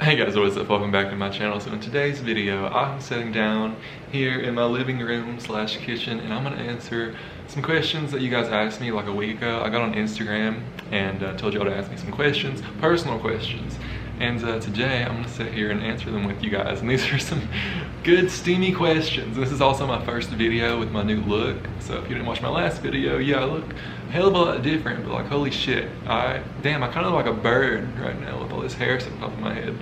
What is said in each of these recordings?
Hey guys, what's up? Welcome back to my channel. So in today's video, I'm sitting down here in my living room slash kitchen and I'm gonna answer some questions that you guys asked me like a week ago. I got on Instagram and told y'all to ask me some questions, personal questions. And today I'm gonna sit here and answer them with you guys. And these are some good steamy questions. This is also my first video with my new look. So if you didn't watch my last video, yeah, I look a hell of a lot different, but like holy shit. Damn, I kind of look like a bird right now with all this hair sitting on top of my head.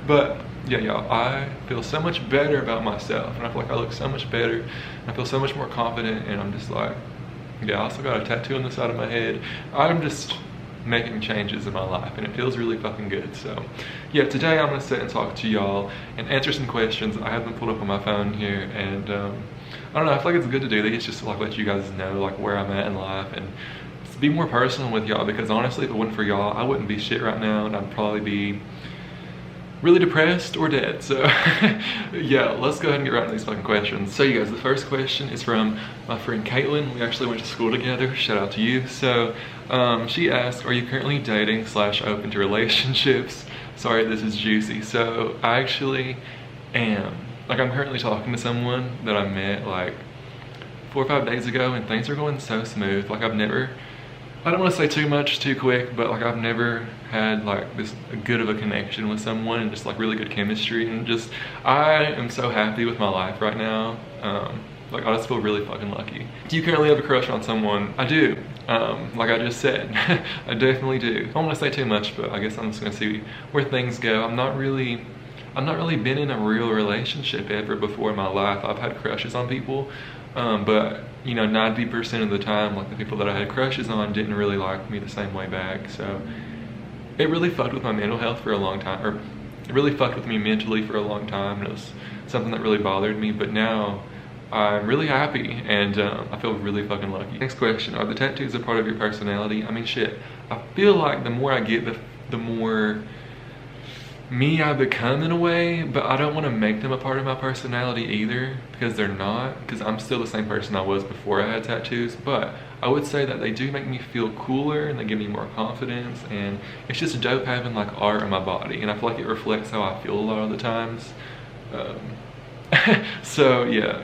But yeah, y'all, I feel so much better about myself and I feel like I look so much better. I feel so much more confident and I'm just like, yeah, I also got a tattoo on the side of my head. I'm just making changes in my life and it feels really fucking good. So yeah, today I'm gonna sit and talk to y'all and answer some questions. I have them pulled up on my phone here and I don't know, I feel like it's good to do these just to like let you guys know like where I'm at in life and just be more personal with y'all, because honestly if it wasn't for y'all I wouldn't be shit right now and I'd probably be really depressed or dead. So yeah, let's go ahead and get right into these fucking questions. So you guys, the first question is from my friend Caitlin. We actually went to school together, shout out to you. So she asked, are you currently dating slash open to relationships? Sorry, this is juicy. So I actually am. Like I'm currently talking to someone that I met like 4 or 5 days ago and things are going so smooth. Like I don't want to say too much too quick, but like I've never had like this good of a connection with someone and just like really good chemistry, and just I am so happy with my life right now. Like I just feel really fucking lucky. Do you currently have a crush on someone? I do. Like I just said, I definitely do. I don't want to say too much, but I guess I'm just gonna see where things go. I've not really been in a real relationship ever before in my life. I've had crushes on people, but you know, 90% of the time, like the people that I had crushes on didn't really like me the same way back. So it really fucked with my mental health for a long time, or it really fucked with me mentally for a long time, and it was something that really bothered me. But now I'm really happy and I feel really fucking lucky. Next question, are the tattoos a part of your personality? I mean, shit, I feel like the more I get, the more me I become in a way, but I don't want to make them a part of my personality either, because they're not, because I'm still the same person I was before I had tattoos. But I would say that they do make me feel cooler and they give me more confidence, and it's just dope having like art in my body, and I feel like it reflects how I feel a lot of the times. So yeah,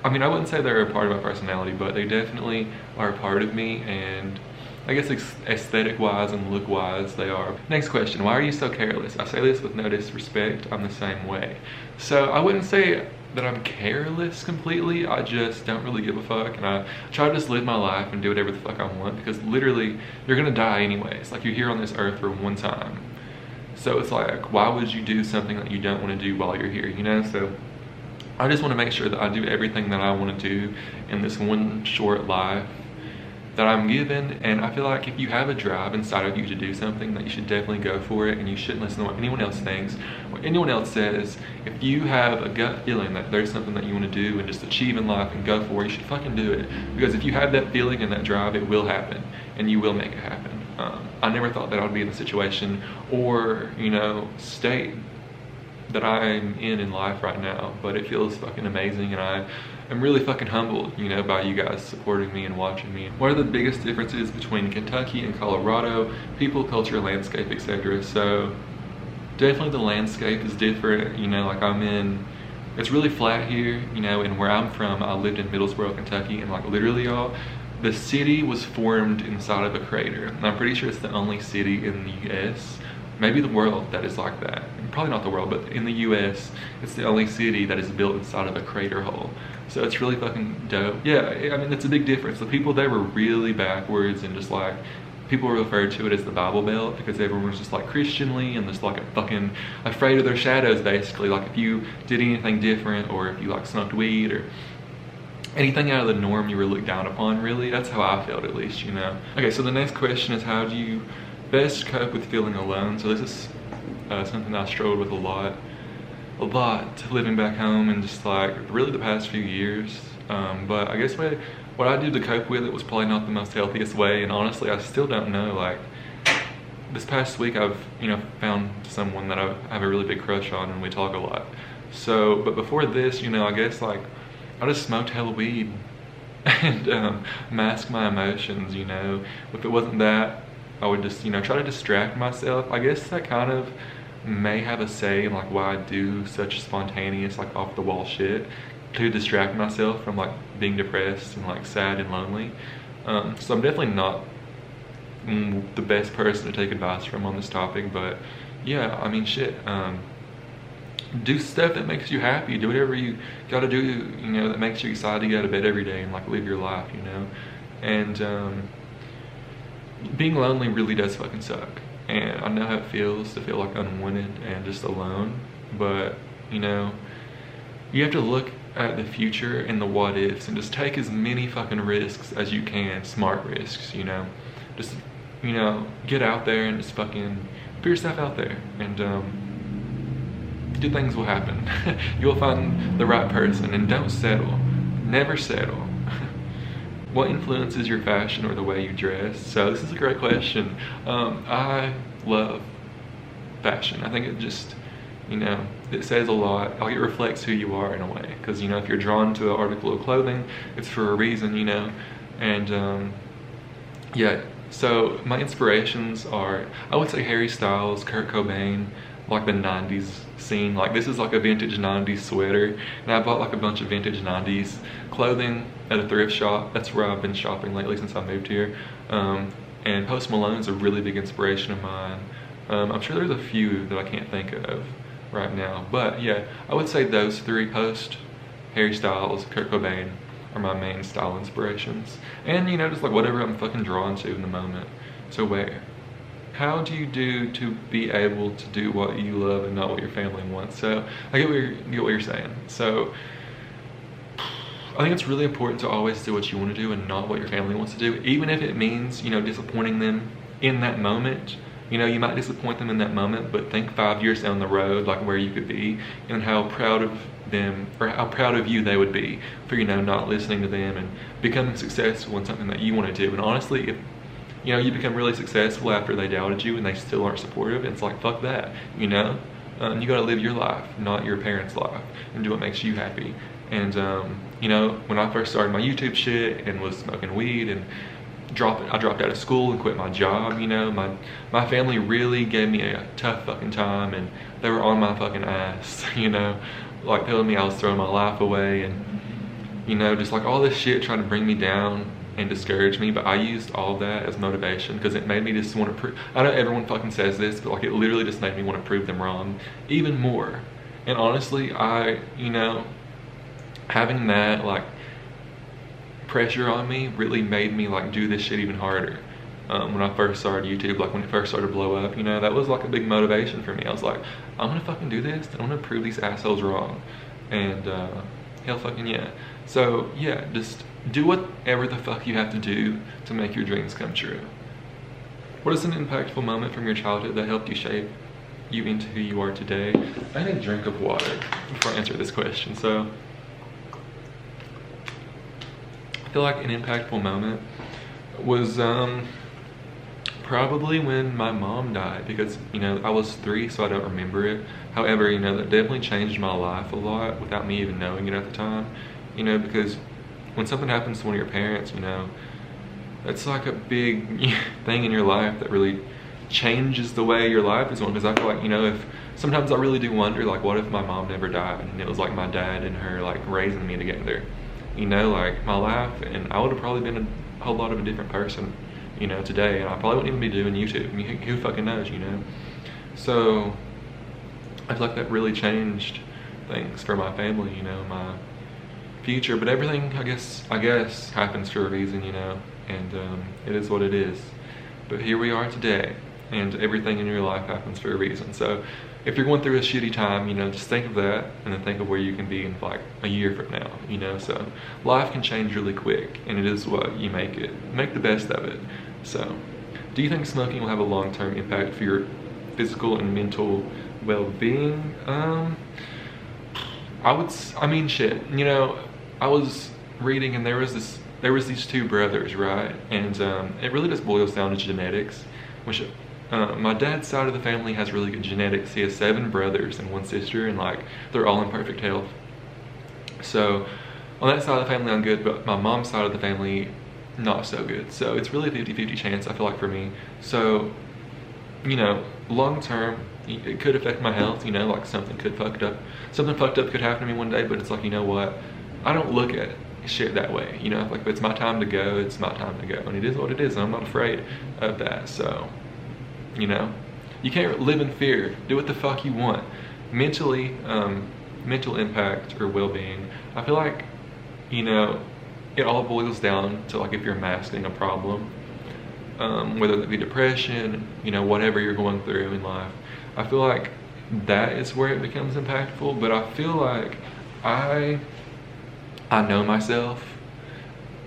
I mean, I wouldn't say they're a part of my personality, but they definitely are a part of me, and I guess aesthetic wise and look wise they are. Next question, why are you so careless? I say this with no disrespect, I'm the same way. So I wouldn't say that I'm careless completely, I just don't really give a fuck, and I try to just live my life and do whatever the fuck I want, because literally you're gonna die anyways. Like you're here on this earth for one time. So it's like, why would you do something that you don't want to do while you're here, you know? So I just want to make sure that I do everything that I want to do in this one short life that I'm given, and I feel like if you have a drive inside of you to do something, that you should definitely go for it, and you shouldn't listen to what anyone else thinks, what anyone else says. If you have a gut feeling that there's something that you want to do and just achieve in life and go for it, you should fucking do it, because if you have that feeling and that drive, it will happen, and you will make it happen. I never thought that I would be in the situation or, you know, state that I'm in life right now, but it feels fucking amazing, and I'm really fucking humbled, you know, by you guys supporting me and watching me. What are the biggest differences between Kentucky and Colorado? People, culture, landscape, etc. So definitely the landscape is different, you know, like it's really flat here, you know, and where I'm from, I lived in Middlesboro, Kentucky, and like literally y'all, the city was formed inside of a crater. And I'm pretty sure it's the only city in the US, maybe the world, that is like that. Probably not the world, but in the US, it's the only city that is built inside of a crater hole. So it's really fucking dope. Yeah, I mean, it's a big difference. The people there were really backwards, and just like, people referred to it as the Bible Belt, because everyone was just like Christianly and just like fucking afraid of their shadows, basically. Like if you did anything different, or if you like smoked weed or anything out of the norm, you were looked down upon, really. That's how I felt, at least, you know. Okay, so the next question is, how do you best cope with feeling alone? So this is something I struggled with a lot living back home, and just like really the past few years. But I guess what I did to cope with it was probably not the most healthiest way, and honestly I still don't know. Like this past week I've, you know, found someone that I have a really big crush on, and we talk a lot. So, but before this, you know, I guess like I just smoked hella weed and mask my emotions, you know. If it wasn't that, I would just, you know, try to distract myself. I guess that kind of may have a say in like why I do such spontaneous, like off the wall shit to distract myself from like being depressed and like sad and lonely. So I'm definitely not the best person to take advice from on this topic, but yeah, I mean, shit, do stuff that makes you happy. Do whatever you gotta do, you know, that makes you excited to get out of bed every day and like live your life, you know. And being lonely really does fucking suck, and I know how it feels to feel like unwanted and just alone, but you know, you have to look at the future and the what ifs and just take as many fucking risks as you can, smart risks, you know. Just, you know, get out there and just fucking put yourself out there, and good things will happen. You'll find the right person, and don't settle. Never settle. What influences your fashion or the way you dress? So this is a great question. I love fashion. I think it just, you know, it says a lot. Like, it reflects who you are in a way, because you know, if you're drawn to an article of clothing, it's for a reason, you know. And yeah, so my inspirations are, I would say, Harry Styles, Kurt Cobain, like the 90s scene. Like, this is like a vintage 90s sweater, and I bought like a bunch of vintage 90s clothing at a thrift shop. That's where I've been shopping lately since I moved here. And Post Malone is a really big inspiration of mine. I'm sure there's a few that I can't think of right now, but yeah, I would say those three: Post, Harry Styles, Kurt Cobain, are my main style inspirations. And you know, just like whatever I'm fucking drawn to in the moment. So where? How do you do to be able to do what you love and not what your family wants? So I get what you're saying. So I think it's really important to always do what you want to do and not what your family wants to do, even if it means, you know, disappointing them in that moment. You know, you might disappoint them in that moment, but think 5 years down the road, like where you could be and how proud of them, or how proud of you they would be for, you know, not listening to them and becoming successful in something that you want to do. And honestly, if you know, you become really successful after they doubted you and they still aren't supportive, it's like, fuck that, you know? You gotta live your life, not your parents' life, and do what makes you happy. And you know, when I first started my YouTube shit and was smoking weed and I dropped out of school and quit my job, you know, my family really gave me a tough fucking time, and they were on my fucking ass, you know, like telling me I was throwing my life away, and you know, just like all this shit trying to bring me down and discourage me. But I used all of that as motivation, because it made me just want to prove, I know everyone fucking says this, but like, it literally just made me want to prove them wrong even more. And honestly, you know, having that like pressure on me really made me like do this shit even harder. When I first started YouTube, like when it first started to blow up, you know, that was like a big motivation for me. I was like, I'm gonna fucking do this, and I'm gonna prove these assholes wrong. And hell fucking yeah. So yeah, just do whatever the fuck you have to do to make your dreams come true. What is an impactful moment from your childhood that helped you shape you into who you are today? I need a drink of water before I answer this question. So I feel like an impactful moment was probably when my mom died, because you know, I was 3, so I don't remember it. However, you know, that definitely changed my life a lot without me even knowing it at the time. You know, because when something happens to one of your parents, you know, that's like a big thing in your life that really changes the way your life is going. Because I feel like, you know, if sometimes I really do wonder, like, what if my mom never died and it was like my dad and her like raising me together, you know, like my life, and I would have probably been a whole lot of a different person, you know, today, and I probably wouldn't even be doing YouTube. I mean, who fucking knows, you know? So I feel like that really changed things for my family, you know, my future. But everything, I guess happens for a reason, you know, and it is what it is. But here we are today, and everything in your life happens for a reason. So if you're going through a shitty time, you know, just think of that, and then think of where you can be in like a year from now, you know. So life can change really quick, and it is what you make it. Make the best of it. So do you think smoking will have a long-term impact for your physical and mental well-being? I mean, shit, you know, I was reading, and there was these 2 brothers, right? And it really just boils down to genetics, which my dad's side of the family has really good genetics. He has 7 brothers and 1 sister, and like, they're all in perfect health. So on that side of the family, I'm good, but my mom's side of the family, not so good. So it's really a 50-50 chance, I feel like, for me. So, you know, long term, it could affect my health, you know, like something fucked up could happen to me one day, but it's like, you know what, I don't look at shit that way, you know, like if it's my time to go, it's my time to go, and it is what it is, and I'm not afraid of that. So, you know, you can't live in fear. Do what the fuck you want. Mentally, mental impact or well-being, I feel like, you know, it all boils down to like if you're masking a problem, whether that be depression, you know, whatever you're going through in life. I feel like that is where it becomes impactful, but I feel like I know myself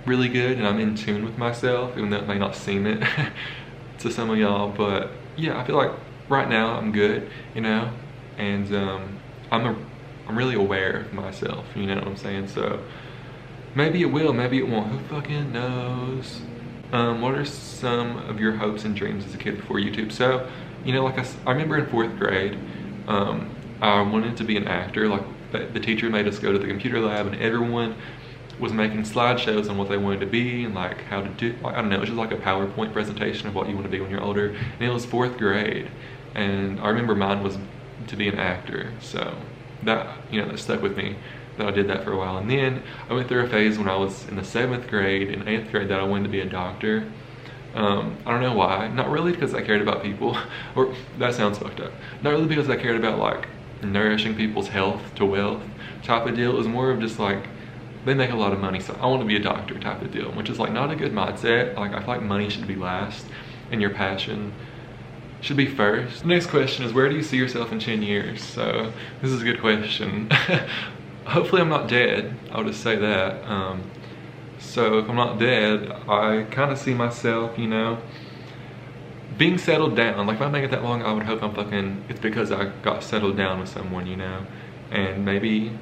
really good and I'm in tune with myself, even though it may not seem it to some of y'all. But yeah, I feel like right now I'm good, you know, and I'm really aware of myself, you know what I'm saying? So maybe it will, maybe it won't, who fucking knows? What are some of your hopes and dreams as a kid before YouTube? So, you know, like I remember in 4th grade, I wanted to be an actor. Like the teacher made us go to the computer lab and everyone was making slideshows on what they wanted to be and like how to do, like, I don't know, it was just like a PowerPoint presentation of what you want to be when you're older. And it was 4th grade. And I remember mine was to be an actor. So that, you know, that stuck with me, that I did that for a while. And then I went through a phase when I was in the 7th grade and 8th grade that I wanted to be a doctor. I don't know why. Not really because I cared about people, or that sounds fucked up. Not really because I cared about like nourishing people's health to wealth type of deal. It was more of just like, they make a lot of money, so I want to be a doctor type of deal, which is like not a good mindset. Like I feel like money should be last and your passion should be first. The next question is, where do you see yourself in 10 years? So this is a good question. Hopefully I'm not dead, I'll just say that. So if I'm not dead, I kind of see myself, you know, being settled down. Like if I make it that long, I would hope it's because I got settled down with someone, you know, and maybe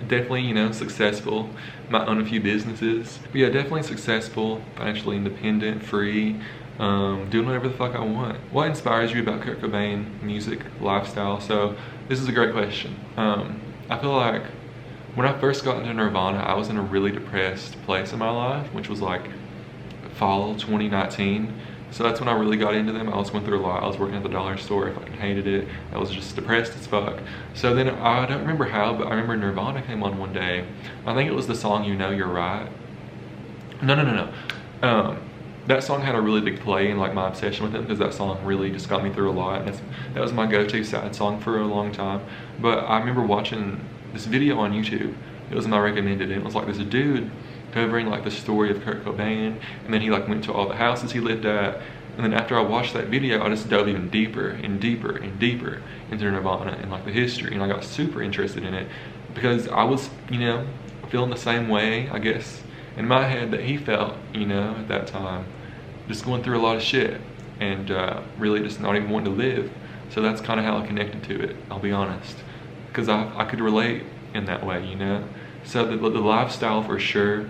definitely, you know, successful, might own a few businesses, but yeah, definitely successful, financially independent, free, doing whatever the fuck I want. What inspires you about Kurt Cobain, music, lifestyle? So this is a great question. I feel like when I first got into Nirvana, I was in a really depressed place in my life, which was like fall 2019. So that's when I really got into them. I was going through a lot. I was working at the dollar store. I fucking hated it. I was just depressed as fuck. So then I don't remember how, but I remember Nirvana came on one day. I think it was the song You Know You're Right. No. That song had a really big play in like my obsession with them, because that song really just got me through a lot. And that was my go-to sad song for a long time. But I remember watching this video on YouTube. It was my recommended, and it was like this dude covering like the story of Kurt Cobain, and then he like went to all the houses he lived at, and then after I watched that video, I just dove even deeper and deeper and deeper into Nirvana and like the history, and I got super interested in it because I was, you know, feeling the same way, I guess, in my head that he felt, you know, at that time, just going through a lot of shit and really just not even wanting to live. So that's kind of how I connected to it, I'll be honest, because I could relate in that way, you know. So the lifestyle for sure.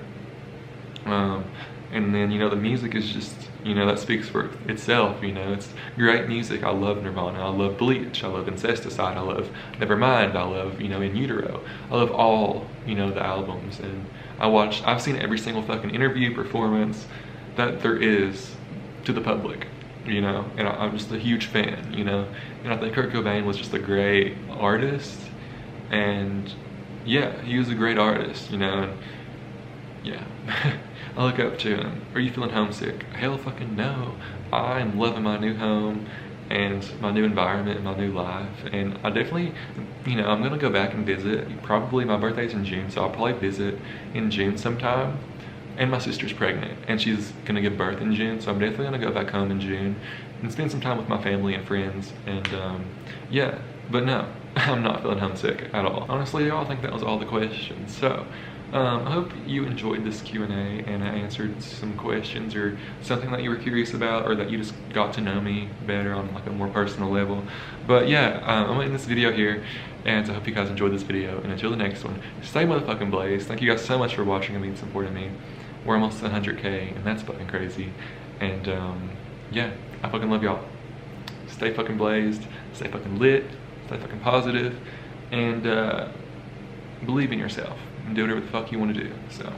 And then, you know, the music is just, you know, that speaks for itself, you know. It's great music. I love Nirvana, I love Bleach, I love Incesticide, I love Nevermind, I love, you know, In Utero. I love all, you know, the albums, and I've seen every single fucking interview, performance that there is to the public, you know, and I'm just a huge fan, you know. And I think Kurt Cobain was just a great artist, and yeah, he was a great artist, you know, and yeah. I look up to him. Are you feeling homesick? Hell fucking no. I'm loving my new home and my new environment and my new life, and I definitely, you know, I'm gonna go back and visit. Probably, my birthday's in June, so I'll probably visit in June sometime. And my sister's pregnant and she's gonna give birth in June, so I'm definitely gonna go back home in June and spend some time with my family and friends. And yeah, but no, I'm not feeling homesick at all. Honestly, y'all, I think that was all the questions. So I hope you enjoyed this Q&A and I answered some questions or something that you were curious about, or that you just got to know me better on like a more personal level. But yeah, I'm gonna end this video here, and I hope you guys enjoyed this video, and until the next one, stay motherfucking blaze. Thank you guys so much for watching and being supporting me. We're almost 100K, and that's fucking crazy. And yeah, I fucking love y'all. Stay fucking blazed, stay fucking lit, stay fucking positive, and believe in yourself and do whatever the fuck you want to do. So